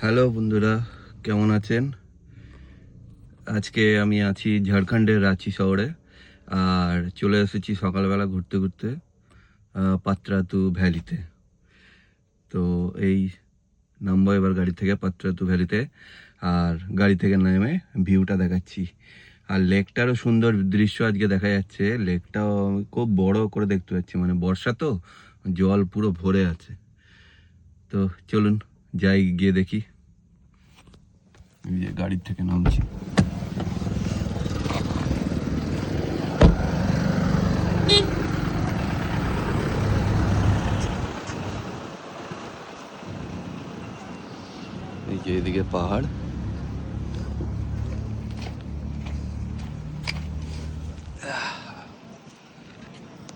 Hello বন্ধুরা, কেমন আছেন? আজকে আমি আছি ঝাড়খণ্ডের রাঁচি শহরে। আর চলে এসেছি সকালবেলা ঘুরতে ঘুরতে পাত্রাতু ভ্যালিতে। তো এই নামবো এবার গাড়ি থেকে পাত্রাতু ভ্যালিতে। আর গাড়ি থেকে নেমে ভিউটা দেখাচ্ছি। আর লেকটারও সুন্দর দৃশ্য আজকে দেখা যাচ্ছে। লেকটাও খুব বড় করে দেখতে পাচ্ছি, মানে বর্ষা তো জল পুরো ভরে আছে। তো চলুন যাই, গিয়ে দেখি। গাড়ির থেকে নামছি। এই যে এদিকে পাহাড়,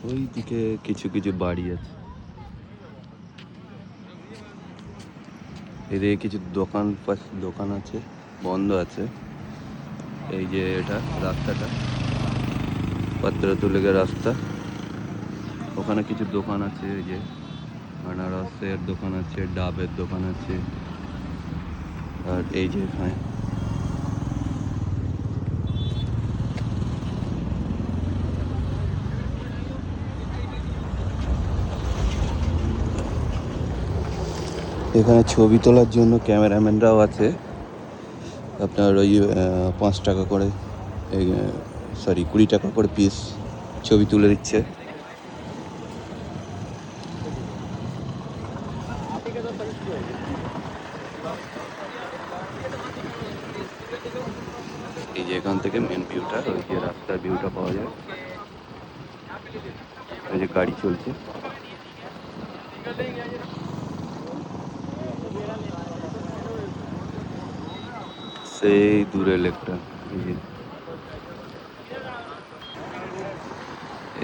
ওইদিকে কিছু কিছু বাড়ি আছে, এদিকে কিছু দোকান আছে, বন্ধ আছে। এই যে এটা রাস্তাটা, পাত্রাতু লেকের রাস্তা। ওখানে কিছু দোকান আছে, এই যে আনারসের দোকান আছে, ডাবের দোকান আছে। আর এই যে এখানে ছবি তোলার জন্য ক্যামেরাম্যানরাও আছে। আপনার ওই 5 টাকা করে, 20 টাকা করে পিস ছবি তুলে দিচ্ছে। এই যে এখান থেকে মেন ভিউটা, ওই যে রাস্তার ভিউটা পাওয়া যায়। এই যে গাড়ি চলছে, সেই দূরে লেকটা।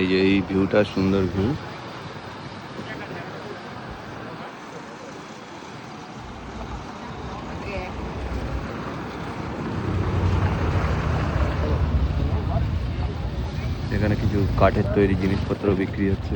এই যে এই ভিউটা সুন্দর ভিউ। এখানে কিছু কাঠের তৈরি জিনিসপত্র বিক্রি হচ্ছে।